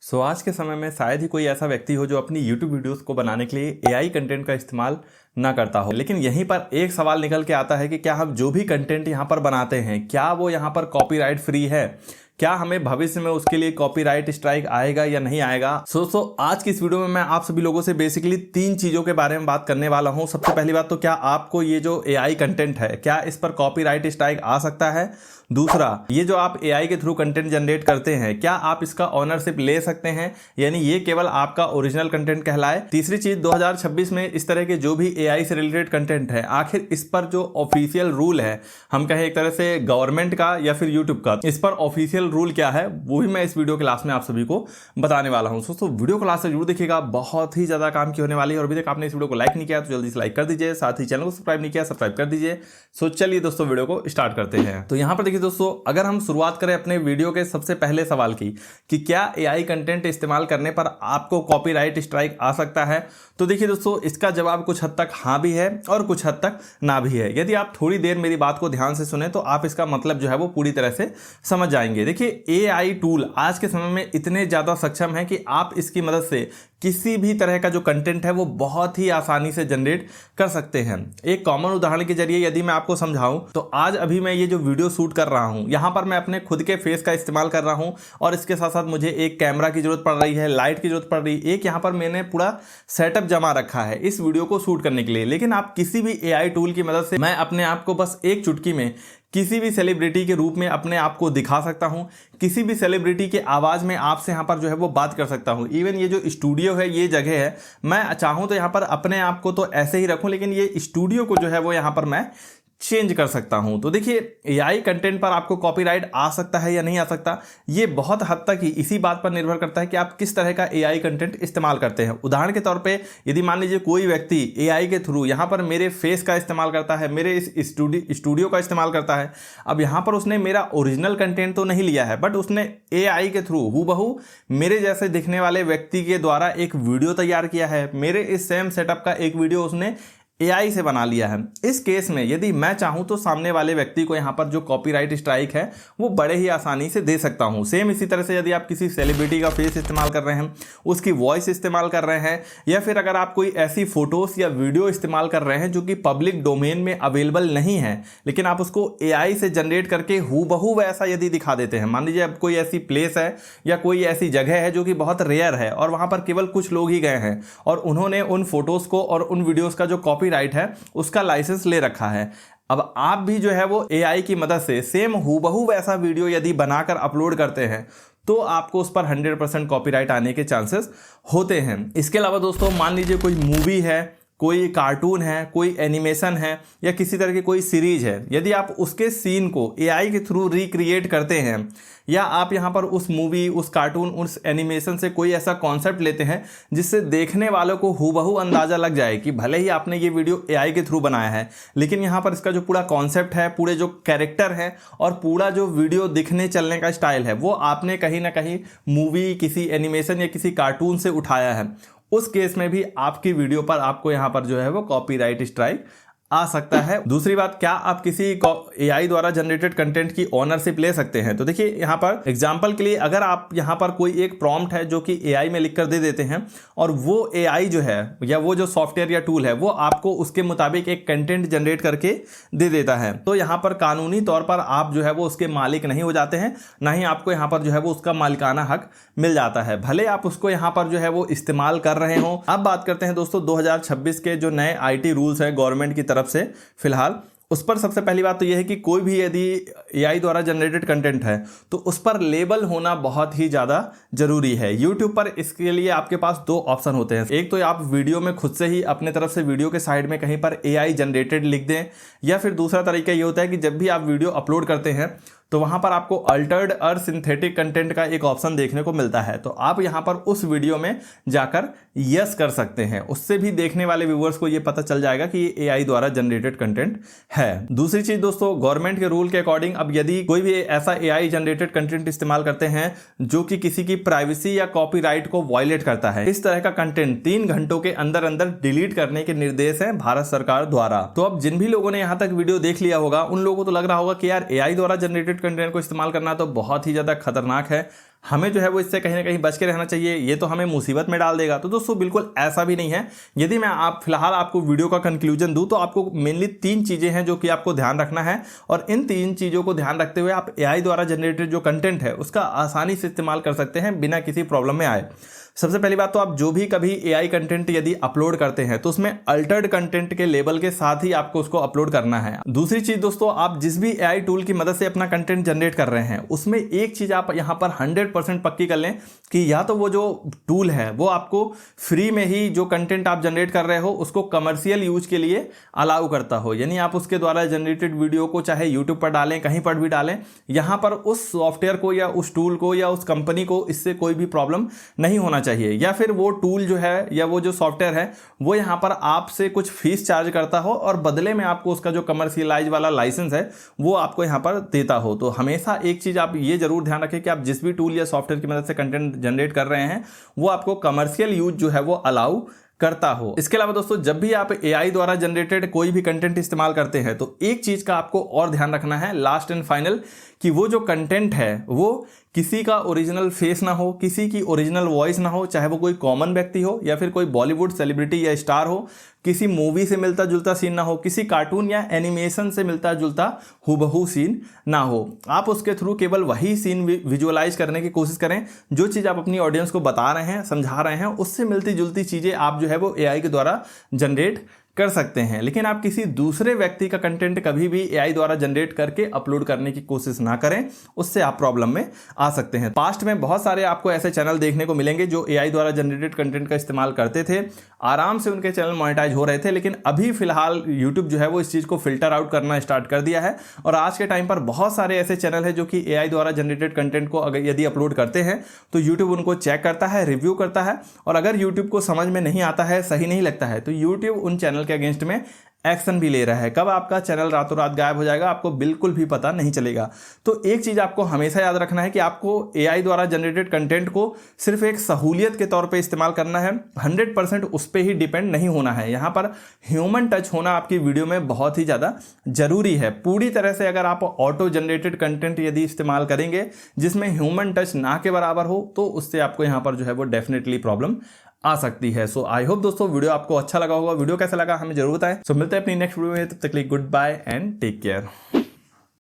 आज के समय में शायद ही कोई ऐसा व्यक्ति हो जो अपनी YouTube वीडियोस को बनाने के लिए AI कंटेंट का इस्तेमाल ना करता हो। लेकिन यहीं पर एक सवाल निकल के आता है कि क्या हम जो भी कंटेंट यहाँ पर बनाते हैं क्या वो यहाँ पर कॉपीराइट फ्री है, क्या हमें भविष्य में उसके लिए कॉपीराइट स्ट्राइक आएगा या नहीं आएगा। आज की इस वीडियो में मैं आप सभी लोगों से बेसिकली 3 चीजों के बारे में बात करने वाला हूं। सबसे पहली बात तो क्या आपको ये जो AI कंटेंट है क्या इस पर कॉपीराइट स्ट्राइक आ सकता है। दूसरा, ये जो आप AI के थ्रू कंटेंट जनरेट करते हैं क्या आप इसका ऑनरशिप ले सकते हैं, यानी ये केवल आपका ओरिजिनल कंटेंट कहलाए। तीसरी चीज, 2026 में इस तरह के जो भी AI से रिलेटेड कंटेंट है आखिर इस पर जो ऑफिशियल रूल है, हम कहें एक तरह से गवर्नमेंट का या फिर यूट्यूब का, इस पर ऑफिशियल रूल क्या है वो भी मैं इस वीडियो क्लास में आप सभी को बताने वाला हूं। दोस्तों वीडियो क्लास से जरूर देखिएगा, बहुत ही ज्यादा काम की होने वाली है। और अभी तक आपने इस वीडियो को लाइक नहीं किया तो जल्दी से लाइक कर दीजिए, साथ ही चैनल को सब्सक्राइब नहीं किया सब्सक्राइब कर दीजिए। चलिए दोस्तों वीडियो को स्टार्ट करते हैं। तो यहां पर देखिए दोस्तों, अगर हम शुरुआत करें अपने वीडियो के सबसे पहले सवाल की कि क्या AI कंटेंट इस्तेमाल करने पर आपको कॉपीराइट स्ट्राइक आ सकता है, तो देखिए दोस्तों इसका जवाब कुछ हद तक हाँ भी है और कुछ हद तक ना भी है। यदि आप थोड़ी देर मेरी बात को ध्यान से सुने तो आप इसका मतलब जो है वो पूरी तरह से समझ जाएंगे। देखिए AI टूल आज के समय में इतने ज्यादा सक्षम है कि आप इसकी मदद से किसी भी तरह का जो कंटेंट है वो बहुत ही आसानी से जनरेट कर सकते हैं। एक कॉमन उदाहरण के जरिए यदि मैं आपको समझाऊं तो आज अभी मैं ये जो वीडियो शूट कर रहा हूं यहां पर मैं अपने खुद के फेस का इस्तेमाल कर रहा हूं और इसके साथ साथ मुझे एक कैमरा की जरूरत पड़ रही है, लाइट की जरूरत पड़ रही है, एक यहां पर मैंने पूरा सेटअप जमा रखा है इस वीडियो को शूट करने के लिए। लेकिन आप किसी भी AI टूल की मदद से मैं अपने आप को बस एक चुटकी में किसी भी सेलिब्रिटी के रूप में अपने आप को दिखा सकता हूं, किसी भी सेलिब्रिटी के आवाज में आपसे यहां पर जो है वो बात कर सकता हूं। इवन ये जो स्टूडियो है, ये जगह है, मैं चाहूं तो यहां पर अपने आप को तो ऐसे ही रखूं, लेकिन ये स्टूडियो को जो है वो यहां पर मैं चेंज कर सकता हूं। तो देखिए AI कंटेंट पर आपको कॉपीराइट आ सकता है या नहीं आ सकता, ये बहुत हद तक ही इसी बात पर निर्भर करता है कि आप किस तरह का AI कंटेंट इस्तेमाल करते हैं। उदाहरण के तौर पे यदि मान लीजिए कोई व्यक्ति AI के थ्रू यहां पर मेरे फेस का इस्तेमाल करता है, मेरे इस स्टूडियो का इस्तेमाल करता है, अब यहां पर उसने मेरा ओरिजिनल कंटेंट तो नहीं लिया है बट उसने AI के थ्रू हूबहू मेरे जैसे दिखने वाले व्यक्ति के द्वारा एक वीडियो तैयार किया है, मेरे इस सेम सेटअप का एक वीडियो उसने AI से बना लिया है। इस केस में यदि मैं चाहूं तो सामने वाले व्यक्ति को यहां पर जो कॉपीराइट स्ट्राइक है वो बड़े ही आसानी से दे सकता हूं। सेम इसी तरह से यदि आप किसी सेलिब्रिटी का फेस इस्तेमाल कर रहे हैं, उसकी वॉइस इस्तेमाल कर रहे हैं, या फिर अगर आप कोई ऐसी फोटोज या वीडियो इस्तेमाल कर रहे हैं जो कि पब्लिक डोमेन में अवेलेबल नहीं है लेकिन आप उसको AI से जनरेट करके हूबहू वैसा यदि दिखा देते हैं। मान लीजिए अब कोई ऐसी प्लेस है या कोई ऐसी जगह है जो कि बहुत रेयर है और वहां पर केवल कुछ लोग ही गए हैं और उन्होंने उन फोटोज को और उन वीडियोज का जो कॉपीराइट है उसका लाइसेंस ले रखा है। अब आप भी जो है वो AI की मदद से सेम हूबहू वैसा वीडियो यदि बनाकर अपलोड करते हैं तो आपको उस पर 100% कॉपीराइट आने के चांसेस होते हैं। इसके अलावा दोस्तों मान लीजिए कोई मूवी है, कोई कार्टून है, कोई एनिमेशन है या किसी तरह की कोई सीरीज है, यदि आप उसके सीन को AI के थ्रू रिक्रिएट करते हैं या आप यहां पर उस मूवी, उस कार्टून, उस एनिमेशन से कोई ऐसा कॉन्सेप्ट लेते हैं जिससे देखने वालों को हूबहू अंदाजा लग जाए कि भले ही आपने ये वीडियो AI के थ्रू बनाया है लेकिन यहां पर इसका जो पूरा कॉन्सेप्ट है, पूरे जो कैरेक्टर है और पूरा जो वीडियो दिखने चलने का स्टाइल है वो आपने कहीं ना कहीं मूवी, किसी एनिमेशन या किसी कार्टून से उठाया है, उस केस में भी आपकी वीडियो पर आपको यहां पर जो है वो कॉपीराइट स्ट्राइक आ सकता है। दूसरी बात, क्या आप किसी AI द्वारा जनरेटेड कंटेंट की ओनरशिप ले सकते हैं, तो देखिए यहां पर एग्जांपल के लिए अगर आप यहां पर कोई एक प्रॉम्प्ट है जो कि AI में लिखकर दे देते हैं और वो AI जो है या वो जो सॉफ्टवेयर या टूल है वो आपको उसके मुताबिक एक कंटेंट जनरेट करके दे देता है, तो यहां पर कानूनी तौर पर आप जो है वो उसके मालिक नहीं हो जाते हैं, ना ही आपको यहां पर जो है वो उसका मालिकाना हक मिल जाता है, भले आप उसको यहां पर जो है वो इस्तेमाल कर रहे हो। अब बात करते हैं दोस्तों 2026 के जो नए IT रूल्स है गवर्नमेंट की तरफ से फिलहाल, उस पर सबसे पहली बात तो यह है कि कोई भी यदि AI द्वारा जनरेटेड कंटेंट है तो उस पर लेबल होना बहुत ही ज़्यादा जरूरी है। YouTube पर इसके लिए आपके पास 2 ऑप्शन होते हैं, एक तो आप वीडियो में खुद से ही अपने तरफ से वीडियो के साइड में कहीं पर AI जनरेटेड लिख दें, या फिर दूसरा तरीका ये होता है कि जब भी आप वीडियो अपलोड करते हैं तो वहां पर आपको अल्टर्ड और सिंथेटिक कंटेंट का एक ऑप्शन देखने को मिलता है, तो आप यहां पर उस वीडियो में जाकर यस कर सकते हैं, उससे भी देखने वाले व्यूअर्स को यह पता चल जाएगा कि ये AI द्वारा जनरेटेड कंटेंट है। दूसरी चीज दोस्तों, गवर्नमेंट के रूल के अकॉर्डिंग अब यदि कोई भी ऐसा AI जनरेटेड कंटेंट इस्तेमाल करते हैं जो कि किसी की प्राइवेसी या कॉपीराइट को वायलेट करता है, इस तरह का कंटेंट 3 घंटों के अंदर अंदर डिलीट करने के निर्देश हैं भारत सरकार द्वारा। तो अब जिन भी लोगों ने यहां तक वीडियो देख लिया होगा उन लोगों को तो लग रहा होगा कि यार AI द्वारा जनरेटेड कंटेंट को इस्तेमाल करना तो बहुत ही ज्यादा खतरनाक है, हमें जो है वो इससे कहीं ना कहीं बच के रहना चाहिए, ये तो हमें मुसीबत में डाल देगा। तो दोस्तों बिल्कुल ऐसा भी नहीं है। यदि मैं फिलहाल आपको वीडियो का कंक्लूजन दूं तो आपको मेनली 3 चीजें हैं जो कि आपको ध्यान रखना है, और इन 3 चीजों को ध्यान रखते हुए आप एआई द्वारा जनरेटेड जो कंटेंट है उसका आसानी से इस्तेमाल कर सकते हैं बिना किसी प्रॉब्लम में आए। सबसे पहली बात तो आप जो भी कभी एआई कंटेंट यदि अपलोड करते हैं तो उसमें अल्टर्ड कंटेंट के लेबल के साथ ही आपको उसको अपलोड करना है। दूसरी चीज दोस्तों, आप जिस भी एआई टूल की मदद से अपना कंटेंट जनरेट कर रहे हैं उसमें एक चीज आप यहां पर 100% पक्की कर लें कि या तो वो जो टूल है वो आपको फ्री में ही जो कंटेंट आप जनरेट कर रहे हो उसको कमर्शियल यूज के लिए अलाउ करता हो, यानी आप उसके द्वारा जनरेटेड वीडियो को चाहे यूट्यूब पर डालें, कहीं पर भी डालें, यहां पर उस सॉफ्टवेयर को या उस टूल को या उस कंपनी को इससे कोई भी प्रॉब्लम नहीं होना चाहिए। या फिर वो टूल जो है या वो जो सॉफ्टवेयर है वो यहां पर आपसे कुछ फीस चार्ज करता हो और बदले में आपको उसका जो कमर्शियलाइज वाला लाइसेंस है वो आपको यहां पर देता हो। तो हमेशा एक चीज आप ये जरूर ध्यान रखें कि आप जिस भी टूल या सॉफ्टवेयर की मदद से कंटेंट जनरेट कर रहे हैं वो आपको कमर्शियल यूज जो है वो अलाउ करता हो। इसके अलावा दोस्तों, जब भी आप एआई द्वारा जनरेटेड कोई भी कंटेंट इस्तेमाल करते हैं तो एक चीज का आपको और ध्यान रखना है, लास्ट एंड फाइनल, कि वो जो कंटेंट है वो किसी का ओरिजिनल फेस ना हो, किसी की ओरिजिनल वॉइस ना हो, चाहे वो कोई कॉमन व्यक्ति हो या फिर कोई बॉलीवुड सेलिब्रिटी या स्टार हो, किसी मूवी से मिलता जुलता सीन ना हो, किसी कार्टून या एनिमेशन से मिलता जुलता हूबहू सीन ना हो। आप उसके थ्रू केवल वही सीन विजुअलाइज करने की कोशिश करें, जो चीज़ आप अपनी ऑडियंस को बता रहे हैं, समझा रहे हैं, उससे मिलती जुलती चीज़ें आप जो है वो एआई के द्वारा जनरेट कर सकते हैं। लेकिन आप किसी दूसरे व्यक्ति का कंटेंट कभी भी एआई द्वारा जनरेट करके अपलोड करने की कोशिश ना करें, उससे आप प्रॉब्लम में आ सकते हैं। पास्ट में बहुत सारे आपको ऐसे चैनल देखने को मिलेंगे जो एआई द्वारा जनरेटेड कंटेंट का इस्तेमाल करते थे, आराम से उनके चैनल मोनेटाइज हो रहे थे, लेकिन अभी फिलहाल यूट्यूब जो है वो इस चीज़ को फिल्टर आउट करना स्टार्ट कर दिया है। और आज के टाइम पर बहुत सारे ऐसे चैनल है जो कि एआई द्वारा जनरेटेड कंटेंट को अगर यदि अपलोड करते हैं तो यूट्यूब उनको चेक करता है, रिव्यू करता है, और अगर यूट्यूब को समझ में नहीं आता है, सही नहीं लगता है, तो यूट्यूब उन चैनल के अगेंस्ट में एक्शन भी ले रहा है। कब आपका चैनल रातों रात गायब हो जाएगा आपको बिल्कुल भी पता नहीं चलेगा। तो एक चीज आपको हमेशा याद रखना है कि आपको एआई द्वारा जनरेटेड कंटेंट को सिर्फ एक सहूलियत के तौर पे इस्तेमाल करना है, 100% उस पर ही डिपेंड नहीं होना है। यहां पर ह्यूमन टच होना आपकी वीडियो में बहुत ही ज्यादा जरूरी है। पूरी तरह से अगर आप ऑटो जनरेटेड कंटेंट यदि इस्तेमाल करेंगे जिसमें ह्यूमन टच ना के बराबर हो तो उससे आपको यहां पर जो है वो डेफिनेटली प्रॉब्लम आ सकती है। सो आई होप दोस्तों वीडियो आपको अच्छा लगा होगा। वीडियो कैसा लगा हमें जरूर बताएं। सो मिलते हैं अपनी नेक्स्ट वीडियो में, तब तक के लिए goodbye and take care.